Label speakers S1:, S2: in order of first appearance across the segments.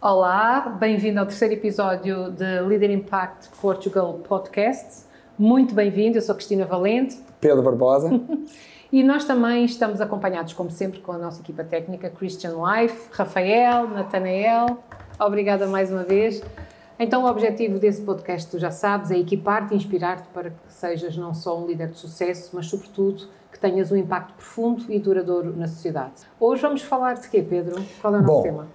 S1: Olá, bem-vindo ao terceiro episódio de Leader Impact Portugal Podcast. Muito bem-vindo, eu sou Cristina Valente.
S2: Pedro Barbosa.
S1: E nós também estamos acompanhados, como sempre, com a nossa equipa técnica, Christian Life, Rafael, Natanael. Obrigada mais uma vez. Então, o objetivo desse podcast, tu já sabes, é equipar-te e inspirar-te para que sejas não só um líder de sucesso, mas, sobretudo, que tenhas um impacto profundo e duradouro na sociedade. Hoje vamos falar de quê, Pedro? Qual é o nosso tema?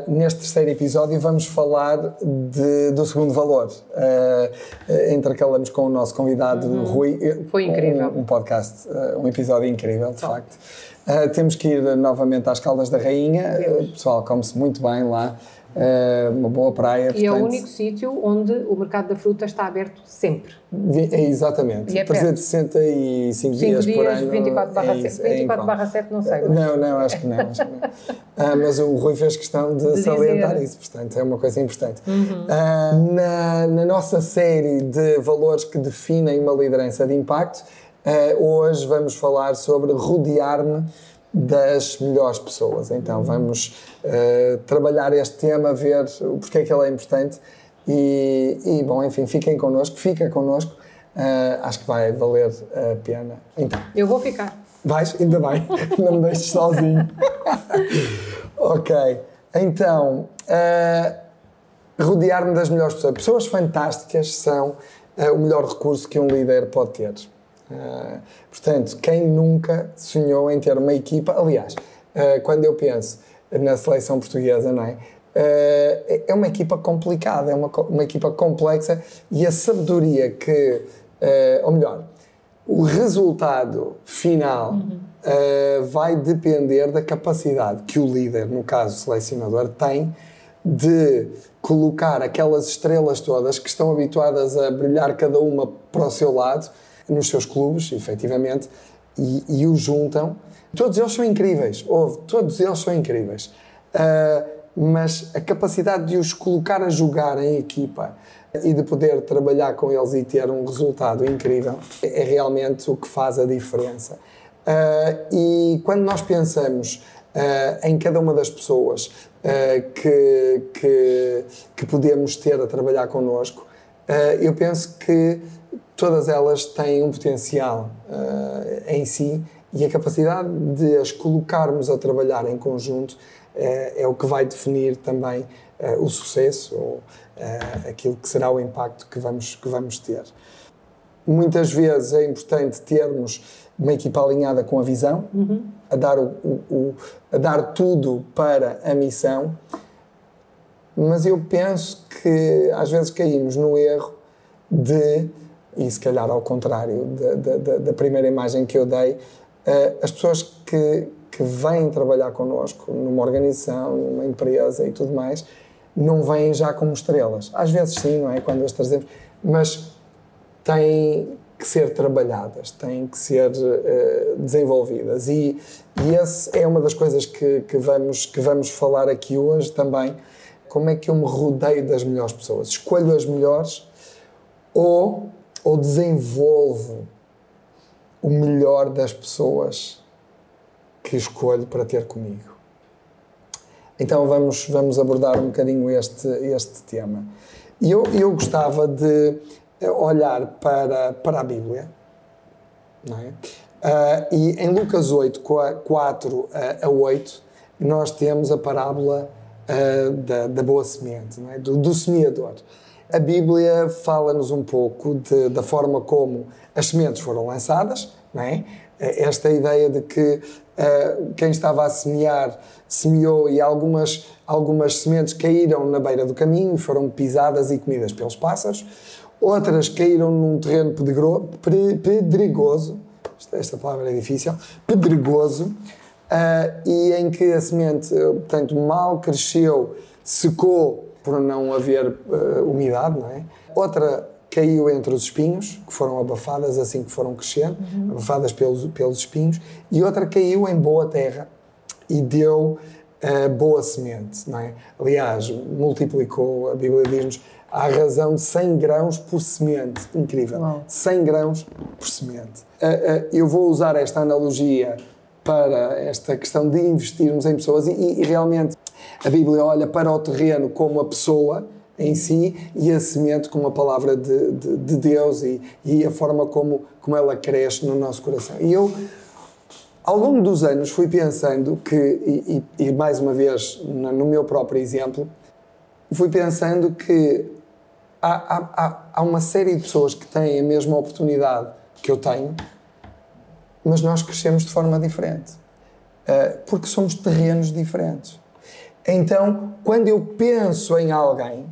S2: Neste terceiro episódio vamos falar do segundo valor. Intercalamos com o nosso convidado Rui.
S1: Foi incrível.
S2: Um podcast, um episódio incrível, de facto. Temos que ir novamente às Caldas da Rainha. O pessoal come-se muito bem lá. Uma boa praia.
S1: E é o único sítio onde o mercado da fruta está aberto sempre.
S2: Exatamente.
S1: E é
S2: 365 dias por ano.
S1: 24/7. 24/7 não sei. Mas...
S2: Não, acho que não. Mas o Rui fez questão de salientar isso, portanto é uma coisa importante. Na nossa série de valores que definem uma liderança de impacto, hoje vamos falar sobre rodear-me das melhores pessoas. Então vamos trabalhar este tema, ver porque é que ele é importante e bom, enfim, fica connosco, acho que vai valer a pena. Então,
S1: eu vou ficar.
S2: Vais? Ainda bem, não me deixes sozinho. Ok, então, rodear-me das melhores pessoas. Pessoas fantásticas são o melhor recurso que um líder pode ter. Portanto, quem nunca sonhou em ter uma equipa, aliás, quando eu penso na seleção portuguesa, não é? É uma equipa complicada, é uma equipa complexa e a sabedoria que, ou melhor, o resultado final vai depender da capacidade que o líder, no caso o selecionador, tem de colocar aquelas estrelas todas que estão habituadas a brilhar cada uma para o seu lado, nos seus clubes, efetivamente, e os juntam. Todos eles são incríveis, todos eles são incríveis. Mas a capacidade de os colocar a jogar em equipa e de poder trabalhar com eles e ter um resultado incrível é realmente o que faz a diferença. E quando nós pensamos em cada uma das pessoas que podemos ter a trabalhar connosco, eu penso que todas elas têm um potencial em si e a capacidade de as colocarmos a trabalhar em conjunto é o que vai definir também o sucesso ou aquilo que será o impacto que vamos ter. Muitas vezes é importante termos uma equipa alinhada com a visão, a dar tudo para a missão, mas eu penso que às vezes caímos no erro e se calhar ao contrário da primeira imagem que eu dei, as pessoas que vêm trabalhar connosco numa organização, numa empresa e tudo mais, não vêm já como estrelas. Às vezes sim, não é? Quando as trazemos, mas têm que ser trabalhadas, têm que ser desenvolvidas e essa é uma das coisas que vamos falar aqui hoje também. Como é que eu me rodeio das melhores pessoas? Escolho as melhores ou desenvolvo o melhor das pessoas que escolho para ter comigo? Então vamos abordar um bocadinho este tema. E eu gostava de olhar para a Bíblia, não é? E em Lucas 8, 4 a 8, nós temos a parábola da boa semente, não é? Do semeador. A Bíblia fala-nos um pouco da forma como as sementes foram lançadas, não é? Esta ideia de que quem estava a semear, semeou e algumas sementes caíram na beira do caminho e foram pisadas e comidas pelos pássaros. Outras caíram num terreno pedregoso, esta palavra é difícil, pedregoso, e em que a semente, portanto, mal cresceu, secou por não haver umidade, não é? Outra caiu entre os espinhos, que foram abafadas assim que foram crescendo, abafadas pelos espinhos, e outra caiu em boa terra e deu boa semente, não é? Aliás, multiplicou, a Bíblia diz-nos, à razão de 100 grãos por semente. Incrível. Uau. 100 grãos por semente. Eu vou usar esta analogia para esta questão de investirmos em pessoas e realmente A Bíblia olha para o terreno como a pessoa em si e a semente como a palavra de Deus e a forma como ela cresce no nosso coração. E eu, ao longo dos anos, fui pensando que, e mais uma vez, no meu próprio exemplo, fui pensando que há uma série de pessoas que têm a mesma oportunidade que eu tenho, mas nós crescemos de forma diferente. Porque somos terrenos diferentes. Então, quando eu penso em alguém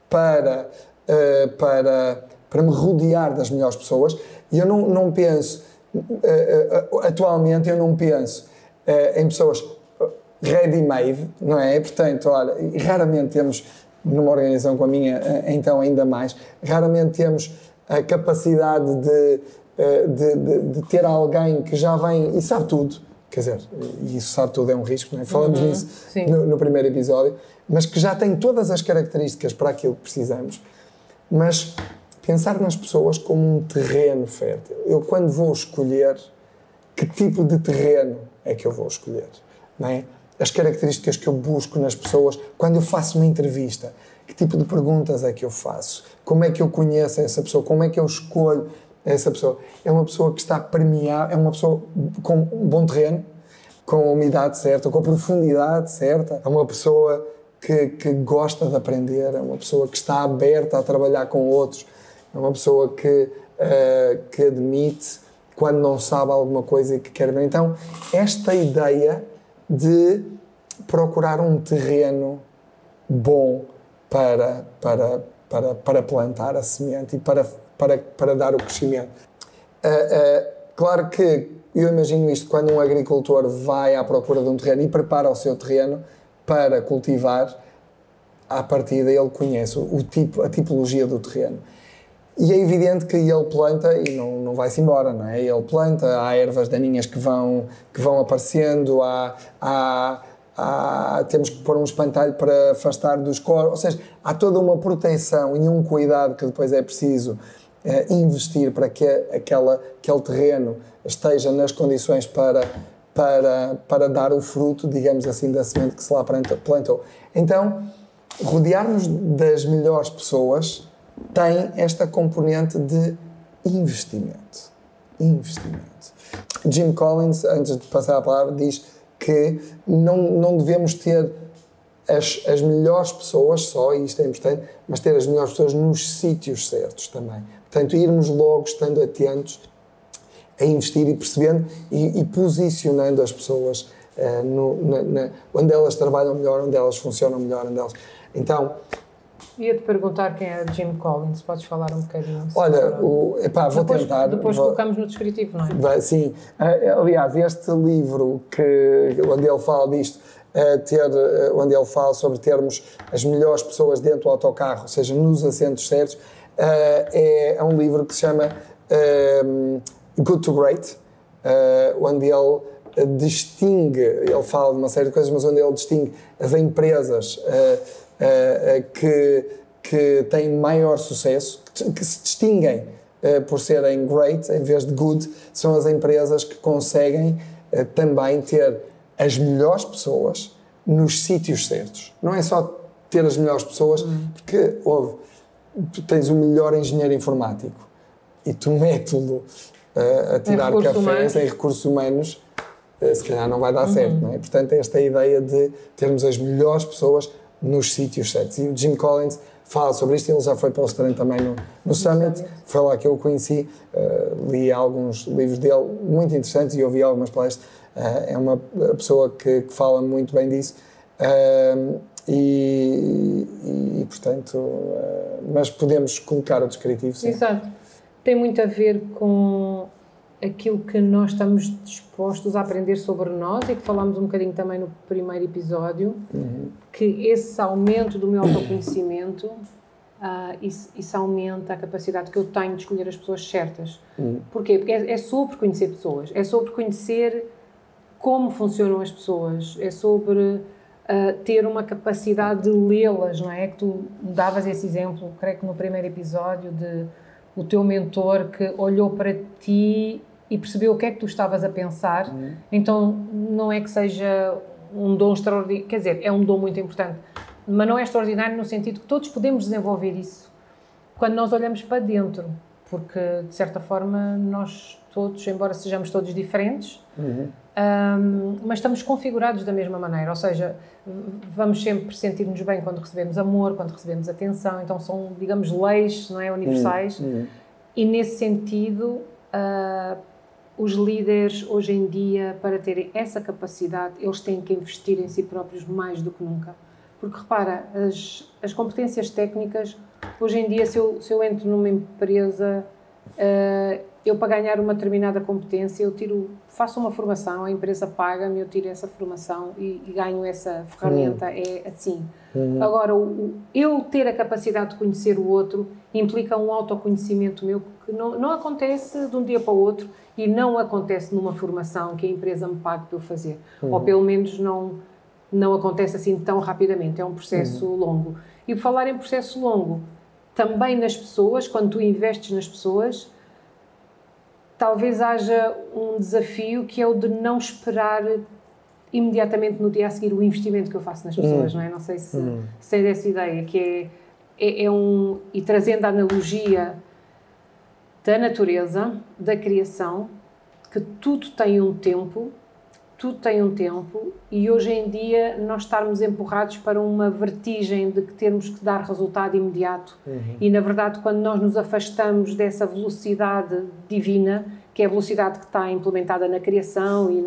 S2: para me rodear das melhores pessoas, eu não penso, atualmente eu não penso em pessoas ready-made, não é? Portanto, olha, raramente temos, numa organização com a minha, então ainda mais, raramente temos a capacidade de ter alguém que já vem e sabe tudo. Quer dizer, e isso sabe tudo, é um risco, não é? Falamos nisso no primeiro episódio, mas que já tem todas as características para aquilo que precisamos. Mas pensar nas pessoas como um terreno fértil. Eu, quando vou escolher, que tipo de terreno é que eu vou escolher? Não é? As características que eu busco nas pessoas, quando eu faço uma entrevista, que tipo de perguntas é que eu faço? Como é que eu conheço essa pessoa? Como é que eu escolho essa pessoa? É uma pessoa que está premiada, é uma pessoa com um bom terreno, com a umidade certa, com a profundidade certa, é uma pessoa que gosta de aprender, é uma pessoa que está aberta a trabalhar com outros, é uma pessoa que admite quando não sabe alguma coisa e que quer ver. Então, esta ideia de procurar um terreno bom para plantar a semente e para dar o crescimento. Claro que eu imagino isto quando um agricultor vai à procura de um terreno e prepara o seu terreno para cultivar, à partida ele conhece a tipologia do terreno. E é evidente que ele planta e não vai-se embora, não é? Ele planta, há ervas daninhas que vão aparecendo, temos que pôr um espantalho para afastar dos corvos, ou seja, há toda uma proteção e um cuidado que depois é preciso investir para que aquele terreno esteja nas condições para dar o fruto, digamos assim, da semente que se lá plantou. Então, rodear-nos das melhores pessoas tem esta componente de investimento. Jim Collins, antes de passar a palavra, diz que não devemos ter as melhores pessoas só, e isto é importante, mas ter as melhores pessoas nos sítios certos também. Portanto, irmos logo estando atentos a investir e percebendo e posicionando as pessoas onde elas trabalham melhor, onde elas funcionam melhor, Então,
S1: ia-te perguntar quem é Jim Collins, podes falar um bocadinho?
S2: Olha, vou tentar.
S1: Depois colocamos no descritivo, não é?
S2: Sim. Aliás, este livro onde ele fala disto, onde ele fala sobre termos as melhores pessoas dentro do autocarro, ou seja, nos assentos certos, é um livro que se chama Good to Great, onde ele distingue, ele fala de uma série de coisas, mas onde ele distingue as empresas que têm maior sucesso, que se distinguem por serem great em vez de good, são as empresas que conseguem também ter as melhores pessoas nos sítios certos. Não é só ter as melhores pessoas, porque tu tens o melhor engenheiro informático e tu metes-lo a tirar cafés em recursos humanos, se calhar não vai dar certo, não é? Portanto, esta ideia de termos as melhores pessoas nos sítios certos. E o Jim Collins fala sobre isto, ele já foi palestrante também no Summit, foi lá que eu o conheci, li alguns livros dele muito interessantes e ouvi algumas palestras. É uma pessoa que fala muito bem disso e portanto, mas podemos colocar o descritivo, sim.
S1: Exato. Tem muito a ver com aquilo que nós estamos dispostos a aprender sobre nós e que falámos um bocadinho também no primeiro episódio, que esse aumento do meu autoconhecimento, isso aumenta a capacidade que eu tenho de escolher as pessoas certas. Porquê? Porque é sobre conhecer pessoas, é sobre conhecer como funcionam as pessoas, é sobre ter uma capacidade de lê-las, não é? Que tu davas esse exemplo, creio que no primeiro episódio, de o teu mentor que olhou para ti e percebeu o que é que tu estavas a pensar. Então, não é que seja um dom extraordinário, quer dizer, é um dom muito importante, mas não é extraordinário no sentido que todos podemos desenvolver isso quando nós olhamos para dentro, porque, de certa forma, nós todos, embora sejamos todos diferentes, mas estamos configurados da mesma maneira, ou seja, vamos sempre sentir-nos bem quando recebemos amor, quando recebemos atenção, então são, digamos, leis, não é, universais, e nesse sentido, os líderes, hoje em dia, para terem essa capacidade, eles têm que investir em si próprios mais do que nunca. Porque, repara, as competências técnicas, hoje em dia, se eu entro numa empresa, eu para ganhar uma determinada competência, faço uma formação, a empresa paga-me, eu tiro essa formação e ganho essa ferramenta, é assim. Agora, eu ter a capacidade de conhecer o outro implica um autoconhecimento meu que não acontece de um dia para o outro e não acontece numa formação que a empresa me pague para eu fazer. Ou pelo menos não acontece assim tão rapidamente, é um processo longo. E por falar em processo longo, também nas pessoas, quando tu investes nas pessoas, talvez haja um desafio que é o de não esperar imediatamente no dia a seguir o investimento que eu faço nas pessoas, não é? Não sei se tens essa ideia, que e trazendo a analogia da natureza, da criação, que tudo tem um tempo, e hoje em dia nós estarmos empurrados para uma vertigem de que termos que dar resultado imediato e na verdade quando nós nos afastamos dessa velocidade divina, que é a velocidade que está implementada na criação e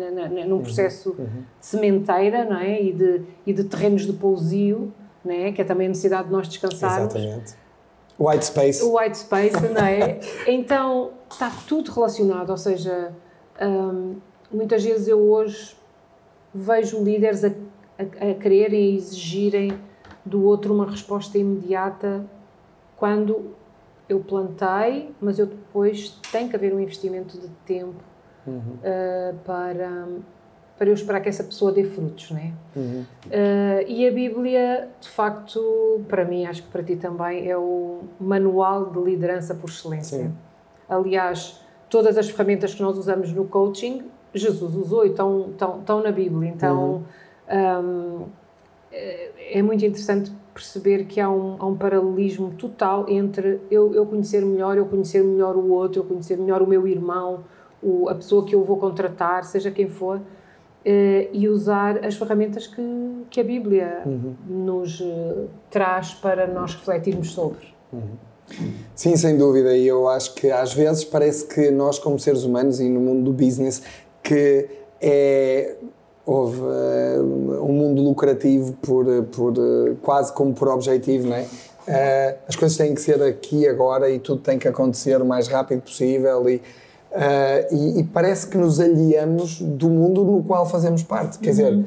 S1: num processo de sementeira, não é? e de terrenos de pousio, não é? Que é também a necessidade de nós descansarmos.
S2: Exatamente. White space.
S1: O white space, não é? Então está tudo relacionado, ou seja, muitas vezes eu hoje vejo líderes a quererem e exigirem do outro uma resposta imediata quando eu plantei, mas eu depois tem que haver um investimento de tempo para eu esperar que essa pessoa dê frutos, não é? E a Bíblia, de facto, para mim, acho que para ti também, é o manual de liderança por excelência. Sim. Aliás, todas as ferramentas que nós usamos no coaching, Jesus usou e estão na Bíblia. Então, é muito interessante perceber que há um paralelismo total entre eu conhecer melhor o outro, eu conhecer melhor o meu irmão, a pessoa que eu vou contratar, seja quem for, e usar as ferramentas que a Bíblia nos traz para nós refletirmos sobre.
S2: Sim, sem dúvida, e eu acho que às vezes parece que nós como seres humanos e no mundo do business que houve um mundo lucrativo quase como por objetivo, não é? As coisas têm que ser aqui agora e tudo tem que acontecer o mais rápido possível e parece que nos aliamos do mundo no qual fazemos parte, quer dizer,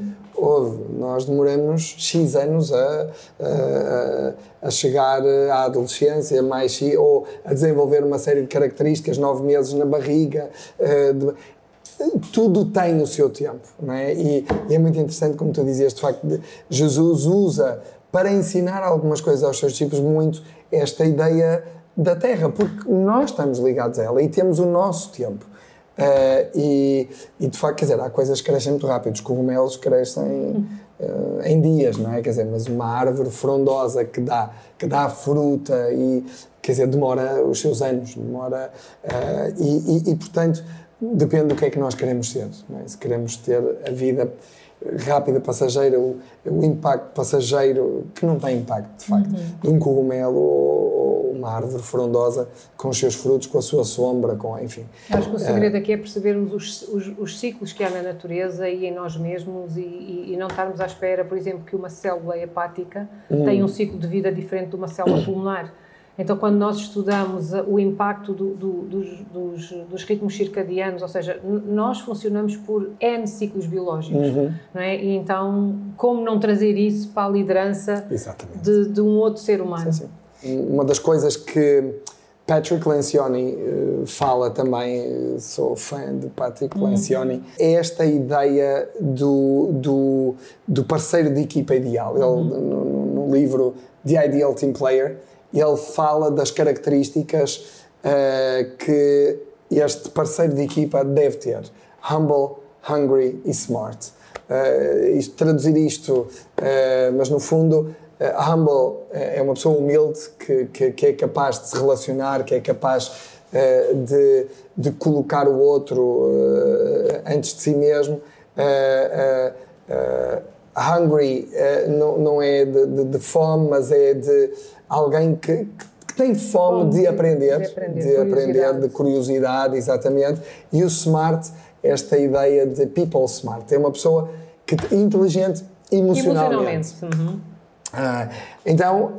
S2: nós demoramos X anos a chegar à adolescência, ou a desenvolver uma série de características, 9 meses na barriga, tudo tem o seu tempo, não é? E é muito interessante, como tu dizias, de facto, Jesus usa para ensinar algumas coisas aos seus discípulos muito esta ideia da terra, porque nós estamos ligados a ela e temos o nosso tempo. E de facto, quer dizer, há coisas que crescem muito rápido, os cogumelos crescem em dias, não é? Quer dizer, mas uma árvore frondosa que dá fruta e, quer dizer, demora os seus anos, portanto, depende do que é que nós queremos ser, não é? Se queremos ter a vida rápida, passageira, o impacto passageiro, que não tem impacto, de facto, de um cogumelo ou uma árvore frondosa com os seus frutos, com a sua sombra, enfim.
S1: Acho que o segredo aqui é percebermos os ciclos que há na natureza e em nós mesmos e não estarmos à espera, por exemplo, que uma célula hepática tenha um ciclo de vida diferente de uma célula pulmonar. Então, quando nós estudamos o impacto dos ritmos circadianos, ou seja, nós funcionamos por N ciclos biológicos, não é? E então, como não trazer isso para a liderança de um outro ser humano?
S2: Sim, sim. Uma das coisas que Patrick Lencioni fala também, sou fã de Patrick Lencioni, é esta ideia do parceiro de equipa ideal. Ele, no livro The Ideal Team Player, ele fala das características que este parceiro de equipa deve ter. Humble, hungry e smart. traduzir isto, mas no fundo, humble é uma pessoa humilde que é capaz de se relacionar, que é capaz de colocar o outro antes de si mesmo. Hungry não é de fome, mas é de alguém que tem fome de aprender, de curiosidade, exatamente. E o smart, esta ideia de people smart, é uma pessoa inteligente emocionalmente. Então,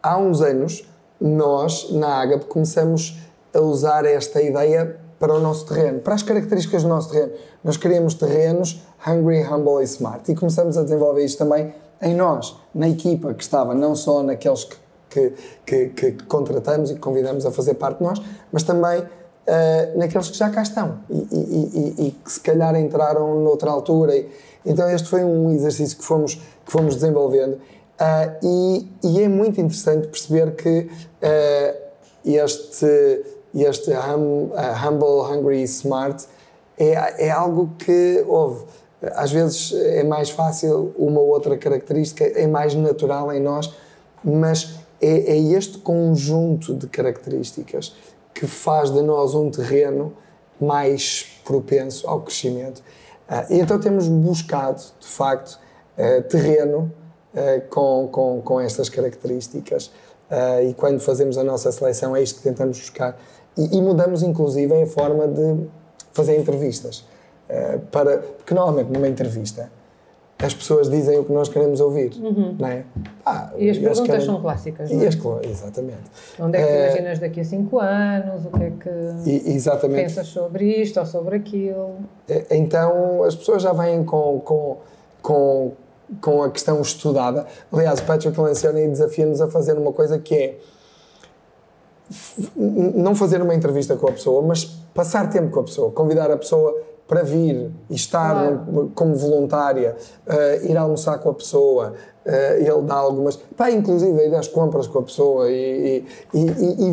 S2: há uns anos, nós, na Agape, começamos a usar esta ideia para o nosso terreno, para as características do nosso terreno. Nós queríamos terrenos hungry, humble e smart. E começamos a desenvolver isto também em nós, na equipa que estava, não só naqueles que contratamos e que convidamos a fazer parte de nós, mas também naqueles que já cá estão e que se calhar entraram noutra altura. Então este foi um exercício que fomos desenvolvendo e é muito interessante perceber que este humble, hungry e smart é algo que às vezes é mais fácil, uma ou outra característica é mais natural em nós, mas é este conjunto de características que faz de nós um terreno mais propenso ao crescimento. E então temos buscado, de facto, terreno com estas características. E quando fazemos a nossa seleção é isto que tentamos buscar. E mudamos, inclusive, a forma de fazer entrevistas. Porque, normalmente, numa entrevista, as pessoas dizem o que nós queremos ouvir, não é?
S1: E as perguntas são clássicas, não é?
S2: Exatamente.
S1: Onde é que te imaginas daqui a 5 anos? O que é que pensas sobre isto ou sobre aquilo?
S2: Então, as pessoas já vêm com a questão estudada. Aliás, o Patrick Lencioni desafia-nos a fazer uma coisa que é não fazer uma entrevista com a pessoa, mas passar tempo com a pessoa, convidar a pessoa para vir e estar como voluntária, ir almoçar com a pessoa, ele dá algumas... inclusive ir às compras com a pessoa e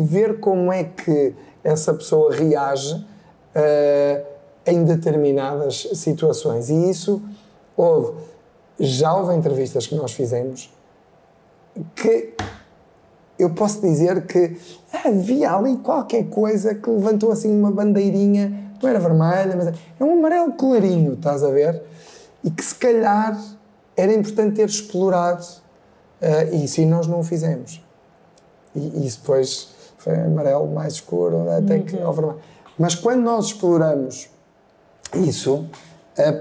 S2: ver como é que essa pessoa reage em determinadas situações. E isso já houve entrevistas que nós fizemos que eu posso dizer que havia ali qualquer coisa que levantou assim uma bandeirinha, não era vermelha, mas é um amarelo clarinho, estás a ver? E que se calhar era importante ter explorado, e isso nós não o fizemos. E isso depois foi amarelo mais escuro, até que ao vermelho. Mas quando nós exploramos isso,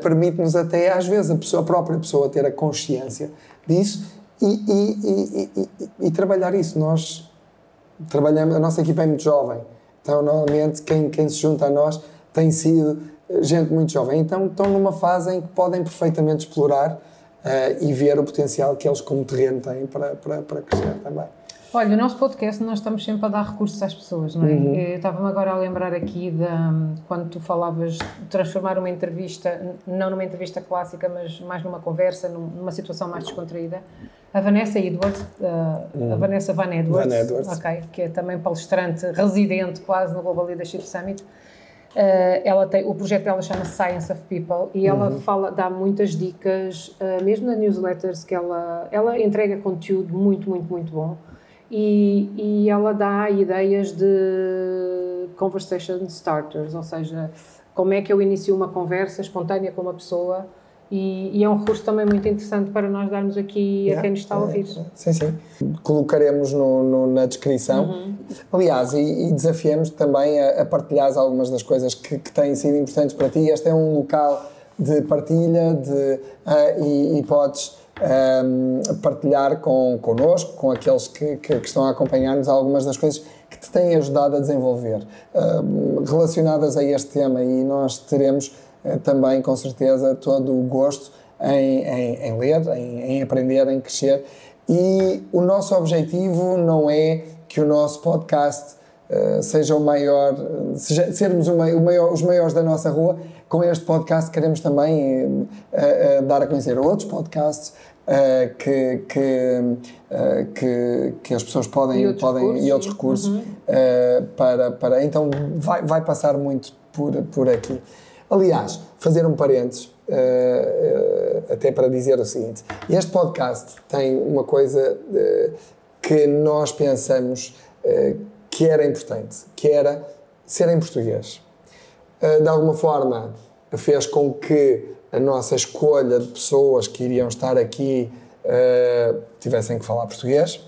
S2: permite-nos até, às vezes, a própria pessoa ter a consciência disso e trabalhar isso. Nós trabalhamos, a nossa equipa é muito jovem, então normalmente quem se junta a nós tem sido gente muito jovem, então estão numa fase em que podem perfeitamente explorar e ver o potencial que eles como terreno têm para crescer também.
S1: Olha, o nosso podcast nós estamos sempre a dar recursos às pessoas, não é? Eu estava-me agora a lembrar aqui quando tu falavas de transformar uma entrevista, não numa entrevista clássica, mas mais numa conversa, numa situação mais descontraída. A Vanessa Edwards, a Vanessa Van Edwards, okay, que é também palestrante residente quase no Global Leadership Summit. O projeto dela chama Science of People e ela dá muitas dicas, mesmo nas newsletters, que ela entrega conteúdo muito, muito, muito bom. E ela dá ideias de conversation starters, ou seja, como é que eu inicio uma conversa espontânea com uma pessoa, e é um recurso também muito interessante para nós darmos aqui a quem nos está a ouvir.
S2: Sim. Colocaremos na descrição. Aliás, e desafiamos também a partilhares algumas das coisas que têm sido importantes para ti. Este é um local de partilha e podes partilhar connosco, com aqueles que estão a acompanhar-nos, algumas das coisas que te têm ajudado a desenvolver relacionadas a este tema, e nós teremos também, com certeza, todo o gosto em ler, em aprender, em crescer. E o nosso objetivo não é que o nosso podcast seja o maior, sermos os maiores da nossa rua. Com este podcast queremos também dar a conhecer outros podcasts que as pessoas podem e outros recursos para então vai passar muito por aqui. Aliás, fazer um parênteses, até para dizer o seguinte: este podcast tem uma coisa que nós pensamos que era importante, que era ser em português. De alguma forma, fez com que a nossa escolha de pessoas que iriam estar aqui tivessem que falar português,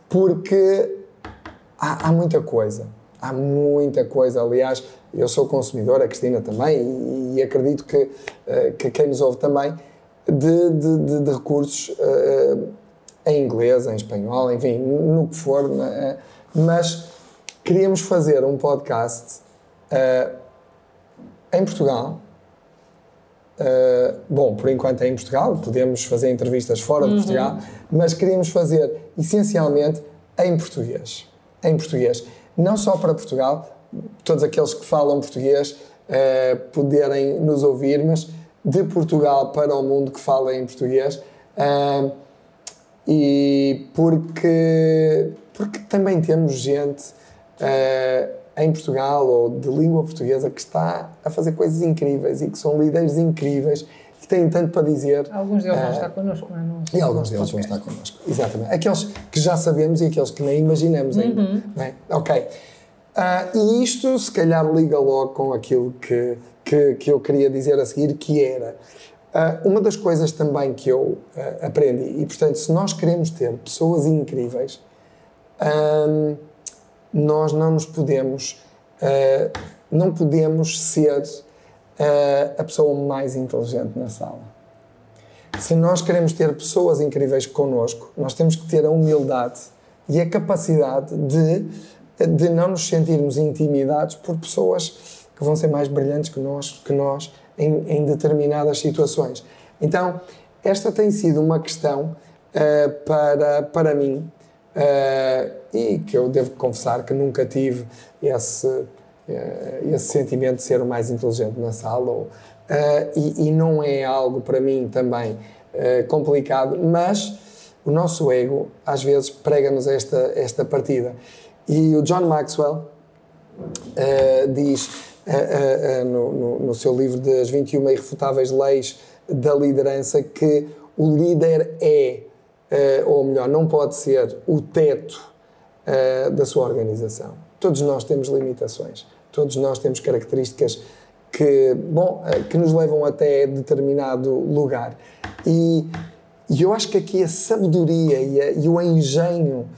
S2: porque há muita coisa. Há muita coisa. Aliás, eu sou consumidor, a Cristina também, e acredito que quem nos ouve também, de recursos em inglês, em espanhol, enfim, no que for. Mas queríamos fazer um podcast em Portugal. Bom, por enquanto é em Portugal, podemos fazer entrevistas fora de Portugal, mas queríamos fazer essencialmente em português. Em português. Não só para Portugal, todos aqueles que falam português poderem nos ouvir, mas de Portugal para o mundo que fala em português. E porque também temos gente em Portugal ou de língua portuguesa que está a fazer coisas incríveis e que são líderes incríveis, que têm tanto para dizer.
S1: Alguns deles vão estar connosco, não é?
S2: E alguns deles vão estar connosco, exatamente. Aqueles que já sabemos e aqueles que nem imaginamos ainda. Não é? Ok. E isto, se calhar, liga logo com aquilo que eu queria dizer a seguir, que era uma das coisas também que eu aprendi. E, portanto, se nós queremos ter pessoas incríveis, nós não nos podemos, não podemos ser a pessoa mais inteligente na sala. Se nós queremos ter pessoas incríveis connosco, nós temos que ter a humildade e a capacidade de não nos sentirmos intimidados por pessoas que vão ser mais brilhantes que nós em determinadas situações. Então, esta tem sido uma questão para mim, e que eu devo confessar que nunca tive esse sentimento de ser o mais inteligente na sala, e não é algo para mim também complicado, mas o nosso ego às vezes prega-nos esta partida. E o John Maxwell diz no seu livro das 21 Irrefutáveis Leis da Liderança que o líder ou melhor, não pode ser o teto da sua organização. Todos nós temos limitações, todos nós temos características que nos levam até determinado lugar. E eu acho que aqui a sabedoria e o engenho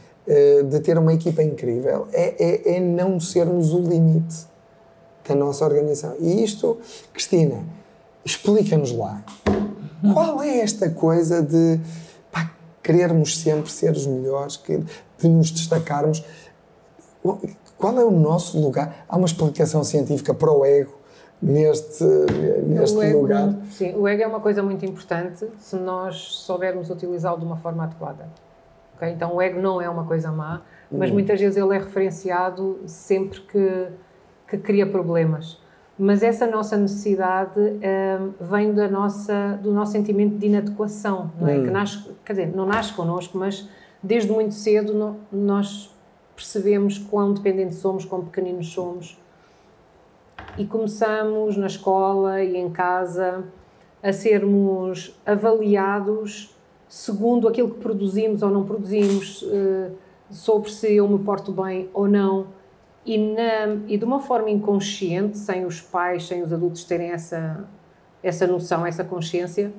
S2: de ter uma equipa incrível é não sermos o limite da nossa organização. E isto, Cristina, explica-nos lá. Qual é esta coisa de querermos sempre ser os melhores, de nos destacarmos? Qual é o nosso lugar? Há uma explicação científica para o ego neste lugar?
S1: Sim, o ego é uma coisa muito importante se nós soubermos utilizá-lo de uma forma adequada. Okay? Então, o ego não é uma coisa má, mas muitas vezes ele é referenciado sempre que cria problemas. Mas essa nossa necessidade vem do nosso sentimento de inadequação, não é? Que nasce, quer dizer, não nasce connosco, mas desde muito cedo nós percebemos quão dependentes somos, quão pequeninos somos. E começamos na escola e em casa a sermos avaliados segundo aquilo que produzimos ou não produzimos, sobre se eu me porto bem ou não. E de uma forma inconsciente, sem os pais, sem os adultos terem essa noção, essa consciência,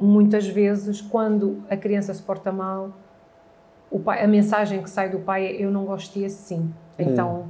S1: muitas vezes, quando a criança se porta mal, a mensagem que sai do pai é: eu não gosto de assim. Então,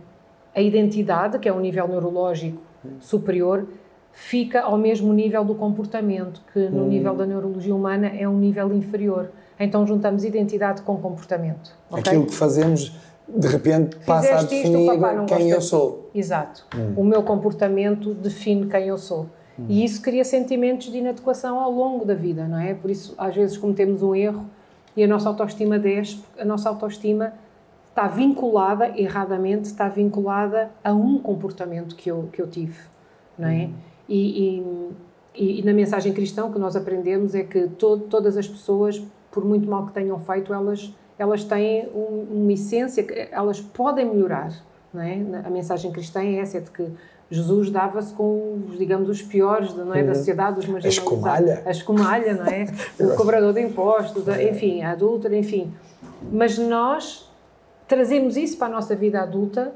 S1: a identidade, que é um nível neurológico superior, fica ao mesmo nível do comportamento, que no nível da neurologia humana é um nível inferior. Então, juntamos identidade com comportamento. Okay?
S2: Aquilo que fazemos, de repente, passa a definir quem eu sou.
S1: Exato. O meu comportamento define quem eu sou. E isso cria sentimentos de inadequação ao longo da vida, não é? Por isso, às vezes, cometemos um erro e a nossa autoestima desce, porque a nossa autoestima está vinculada, erradamente, está vinculada a um comportamento que eu tive, não é? E na mensagem cristã, o que nós aprendemos é que todas as pessoas, por muito mal que tenham feito, elas têm uma essência, que elas podem melhorar, não é? A mensagem cristã é essa, é de que Jesus dava-se com, digamos, os piores, não é, da sociedade, os marginalizados. A escumalha, não é? O cobrador de impostos, enfim, a adúltera, enfim. Mas nós trazemos isso para a nossa vida adulta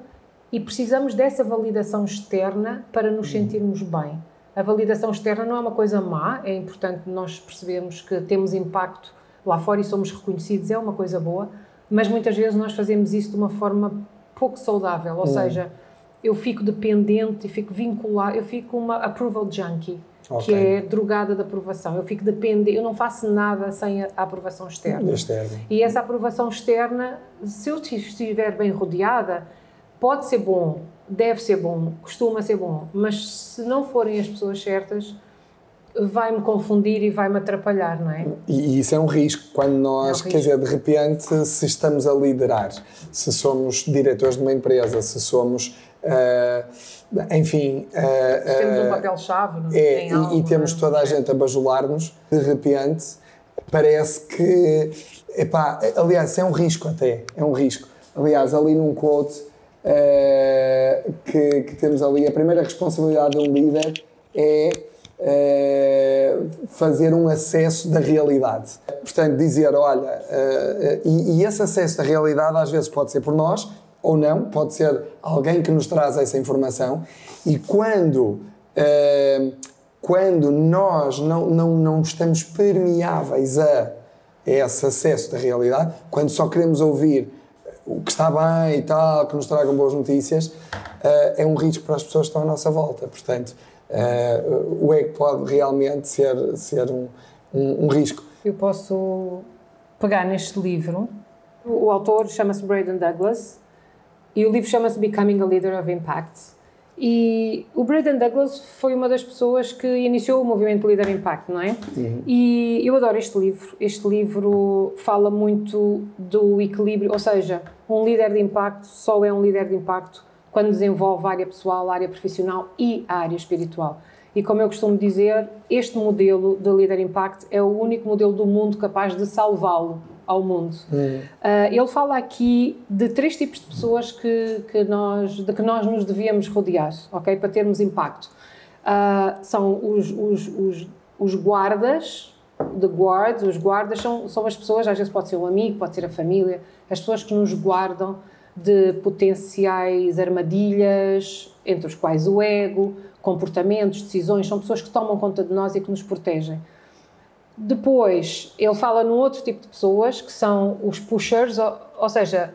S1: e precisamos dessa validação externa para nos sentirmos bem. A validação externa não é uma coisa má, é importante nós percebermos que temos impacto lá fora e somos reconhecidos, é uma coisa boa, mas muitas vezes nós fazemos isso de uma forma pouco saudável, ou seja, eu fico dependente e fico vinculada, eu fico uma approval junkie, que é drogada de aprovação. Eu fico dependente, eu não faço nada sem a aprovação externa. E essa aprovação externa, se eu estiver bem rodeada, pode ser bom, deve ser bom, costuma ser bom, mas se não forem as pessoas certas, vai-me confundir e vai-me atrapalhar, não é?
S2: E isso é um risco, quando nós, quer dizer, de repente, se estamos a liderar, se somos diretores de uma empresa, se somos, enfim...
S1: temos um papel-chave,
S2: e temos toda a gente a bajular-nos, de repente, parece que... Epá, aliás, é um risco até, é um risco. Aliás, ali num quote que temos ali, a primeira responsabilidade de um líder é fazer um acesso da realidade. Portanto, dizer, olha, e esse acesso da realidade às vezes pode ser por nós, ou não, pode ser alguém que nos traz essa informação, e quando nós não estamos permeáveis a esse acesso da realidade, quando só queremos ouvir o que está bem e tal, que nos tragam boas notícias, é um risco para as pessoas que estão à nossa volta. Portanto, o ego pode realmente ser um risco.
S1: Eu posso pegar neste livro, o autor chama-se Braden Douglas e o livro chama-se Becoming a Leader of Impact, e o Braden Douglas foi uma das pessoas que iniciou o movimento Leader Impact, não é? E eu adoro este livro fala muito do equilíbrio, ou seja, um líder de impacto só é um líder de impacto quando desenvolve a área pessoal, a área profissional e a área espiritual. E como eu costumo dizer, este modelo de Leader Impact é o único modelo do mundo capaz de salvá-lo ao mundo. Ele fala aqui de 3 tipos de pessoas de que nós nos devíamos rodear, ok? Para termos impacto. São os guardas, os guardas são as pessoas, às vezes pode ser um amigo, pode ser a família, as pessoas que nos guardam de potenciais armadilhas, entre os quais o ego, comportamentos, decisões, são pessoas que tomam conta de nós e que nos protegem. Depois, ele fala num outro tipo de pessoas, que são os pushers, ou seja,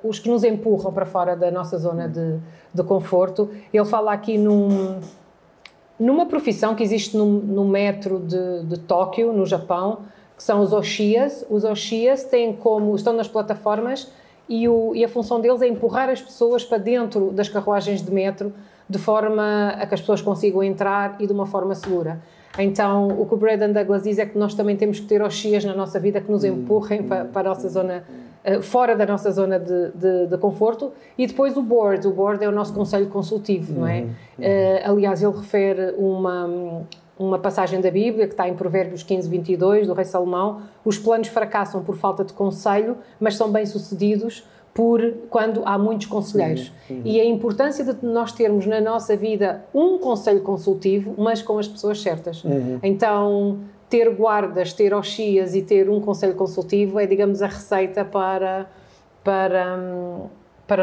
S1: os que nos empurram para fora da nossa zona de conforto. Ele fala aqui numa profissão que existe no metro de Tóquio, no Japão, que são os Oshias. Os Oshias estão nas plataformas e a função deles é empurrar as pessoas para dentro das carruagens de metro, de forma a que as pessoas consigam entrar e de uma forma segura. Então, o que o Braden Douglas diz é que nós também temos que ter Oshias na nossa vida que nos empurrem para a nossa zona, fora da nossa zona de conforto. E depois o board é o nosso conselho consultivo, não é? Aliás, ele refere uma passagem da Bíblia que está em Provérbios 15:22, do rei Salomão: os planos fracassam por falta de conselho, mas são bem-sucedidos quando há muitos conselheiros. E a importância de nós termos na nossa vida um conselho consultivo, mas com as pessoas certas. Então, ter guardas, ter Oshias e ter um conselho consultivo é, digamos, a receita para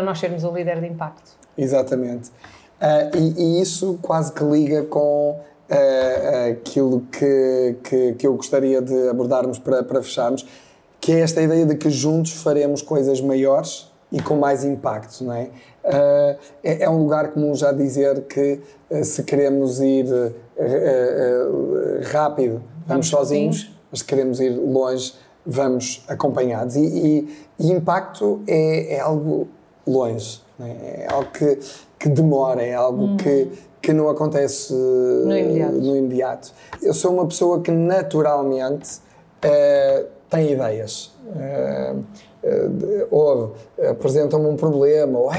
S1: nós sermos um líder de impacto.
S2: Exatamente. E isso quase que liga com aquilo que eu gostaria de abordarmos para fecharmos, que é esta ideia de que juntos faremos coisas maiores e com mais impacto, não é? É um lugar comum já dizer que se queremos ir rápido, vamos sozinhos, mas se queremos ir longe, vamos acompanhados. E impacto é algo longe, não é? É algo que demora, é algo que não acontece no imediato. Eu sou uma pessoa que naturalmente tem ideias. Apresentam-me um problema ou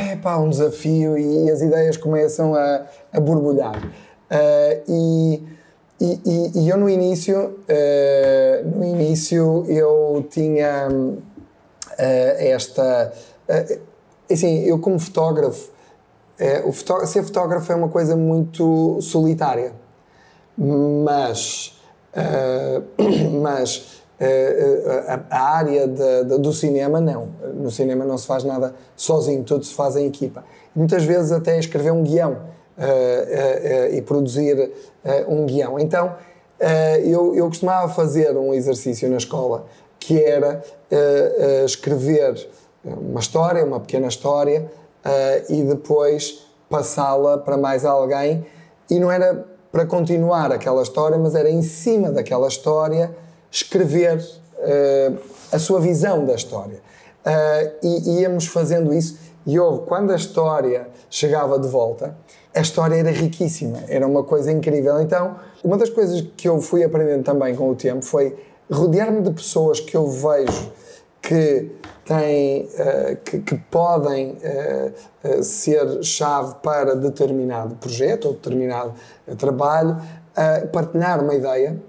S2: um desafio e as ideias começam a borbulhar. E eu no início eu tinha assim, eu como fotógrafo Ser fotógrafo é uma coisa muito solitária, mas a área do cinema não. No cinema não se faz nada sozinho, tudo se faz em equipa. Muitas vezes até escrever um guião e produzir um guião. Então eu costumava fazer um exercício na escola que era escrever uma pequena história e depois passá-la para mais alguém, e não era para continuar aquela história, mas era em cima daquela história escrever a sua visão da história. E íamos fazendo isso, e quando a história chegava de volta, a história era riquíssima, era uma coisa incrível. Então, uma das coisas que eu fui aprendendo também com o tempo foi rodear-me de pessoas que eu vejo que podem ser chave para determinado projeto ou determinado trabalho, partilhar uma ideia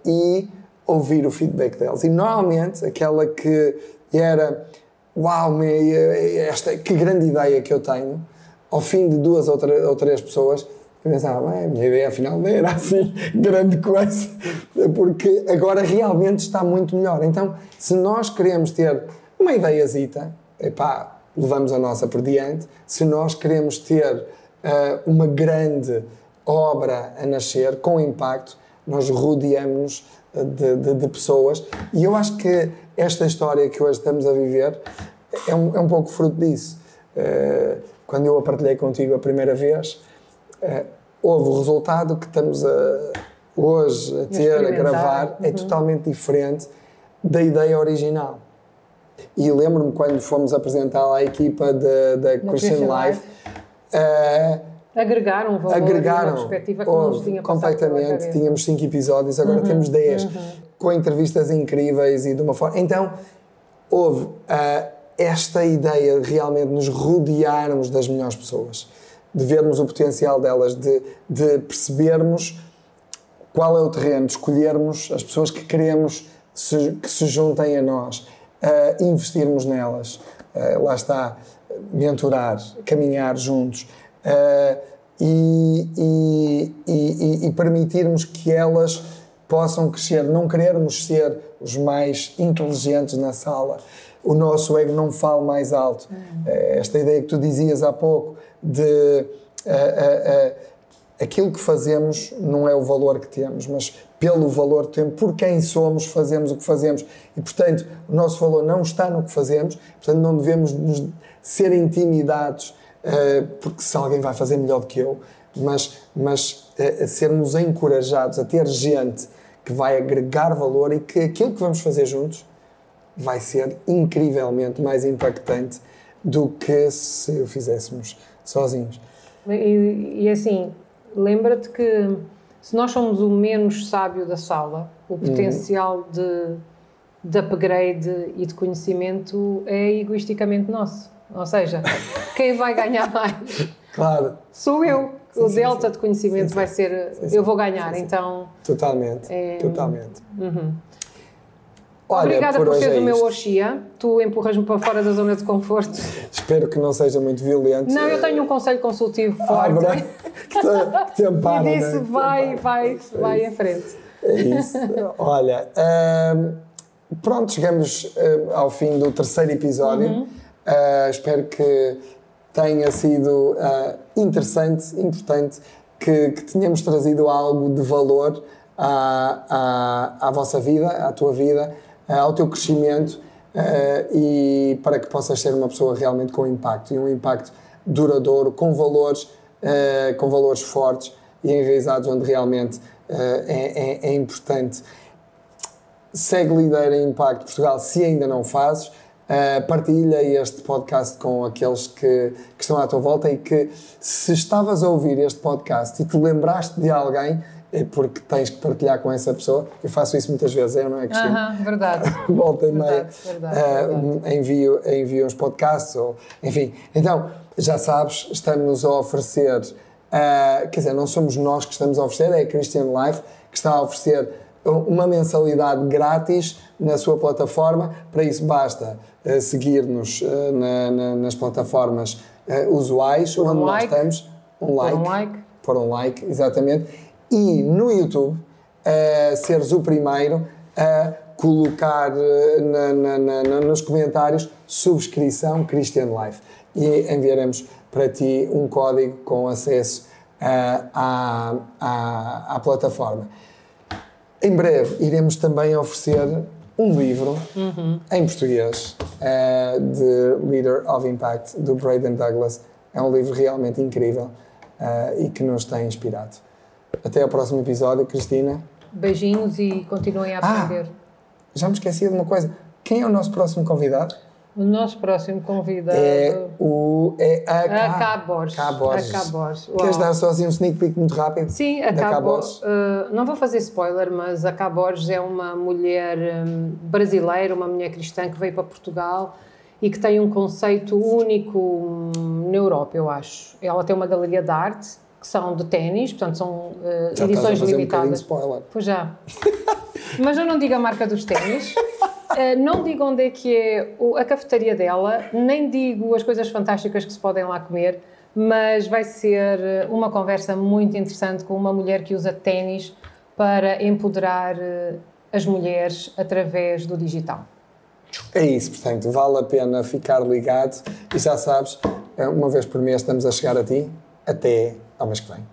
S2: e ouvir o feedback deles. E normalmente aquela que era uau, que grande ideia que eu tenho, ao fim de 2 ou 3 pessoas, eu pensava, a minha ideia afinal não era assim grande coisa, porque agora realmente está muito melhor. Então, se nós queremos ter uma ideiazita, levamos a nossa por diante. Se nós queremos ter uma grande obra a nascer, com impacto, nós rodeamos-nos de pessoas. E eu acho que esta história que hoje estamos a viver é um pouco fruto disso. Quando eu a partilhei contigo a primeira vez, houve o resultado que estamos hoje a ter, a gravar, é totalmente diferente da ideia original. E lembro-me quando fomos apresentar à equipa da Christian Life,
S1: agregaram um valor, uma perspectiva que não nos tinha
S2: completamente. Tínhamos 5 episódios, agora temos 10, com entrevistas incríveis e de uma forma. Então, houve esta ideia de realmente nos rodearmos das melhores pessoas, de vermos o potencial delas, de percebermos qual é o terreno, de escolhermos as pessoas que queremos que se juntem a nós, investirmos nelas, lá está, mentorar, caminhar juntos, e permitirmos que elas possam crescer, não querermos ser os mais inteligentes na sala, o nosso ego não fala mais alto. Esta ideia que tu dizias há pouco de aquilo que fazemos não é o valor que temos, mas pelo valor que temos, por quem somos, fazemos o que fazemos. E, portanto, o nosso valor não está no que fazemos, portanto, não devemos ser intimidados porque se alguém vai fazer melhor do que eu, mas sermos encorajados a ter gente que vai agregar valor e que aquilo que vamos fazer juntos vai ser incrivelmente mais impactante do que se o fizéssemos sozinhos.
S1: E assim, lembra-te que se nós somos o menos sábio da sala, o potencial de upgrade e de conhecimento é egoisticamente nosso. Ou seja, quem vai ganhar mais?
S2: Claro.
S1: Sou eu. O delta de conhecimento vai ser... Eu vou ganhar, então...
S2: Totalmente. Totalmente.
S1: Olha, obrigada por seres o meu Oxia. Tu empurras-me para fora da zona de conforto.
S2: Espero que não seja muito violento.
S1: Não, eu tenho um conselho consultivo forte.
S2: Que te ampara.
S1: E disse, vai em frente.
S2: É isso. Olha, pronto, chegamos ao fim do 3º episódio. Espero que tenha sido interessante, importante, que tenhamos trazido algo de valor à vossa vida, à tua vida, ao teu crescimento, e para que possas ser uma pessoa realmente com impacto, e um impacto duradouro, com valores fortes e enraizados, onde realmente é importante. Segue Líder em Impacto Portugal, se ainda não fazes. Partilha este podcast com aqueles que estão à tua volta, e que, se estavas a ouvir este podcast e te lembraste de alguém, é porque tens que partilhar com essa pessoa. Eu faço isso muitas vezes, não é, Cristina?
S1: Verdade.
S2: Volta e meia. Envio uns podcasts, enfim. Então, já sabes, estamos a oferecer, quer dizer, não somos nós que estamos a oferecer, é a Christian Life que está a oferecer uma mensalidade grátis na sua plataforma. Para isso basta seguir-nos nas plataformas usuais,
S1: Por
S2: onde
S1: um
S2: nós
S1: like.
S2: estamos.
S1: Por um like.
S2: Por um like, exatamente. E no YouTube, seres o primeiro a colocar nos comentários subscrição Christian Life. E enviaremos para ti um código com acesso à plataforma. Em breve iremos também oferecer um livro em português de Leader of Impact, do Braden Douglas. É um livro realmente incrível e que nos tem inspirado. Até ao próximo episódio, Cristina.
S1: Beijinhos e continuem a aprender.
S2: Já me esqueci de uma coisa. Quem é o nosso próximo convidado?
S1: O nosso próximo convidado
S2: a
S1: Cá Borges.
S2: Queres dar só assim um sneak peek muito rápido?
S1: Sim, a Cá Borges. Não vou fazer spoiler, mas a Cá Borges é uma mulher brasileira, uma mulher cristã que veio para Portugal e que tem um conceito único na Europa, eu acho. Ela tem uma galeria de arte que são de ténis, portanto são edições limitadas.
S2: Spoiler.
S1: Pois já. Mas eu não digo a marca dos ténis. Não digo onde é que é a cafetaria dela, nem digo as coisas fantásticas que se podem lá comer, mas vai ser uma conversa muito interessante com uma mulher que usa ténis para empoderar as mulheres através do digital.
S2: É isso, portanto, vale a pena ficar ligado e já sabes, uma vez por mês estamos a chegar a ti, até ao mês que vem.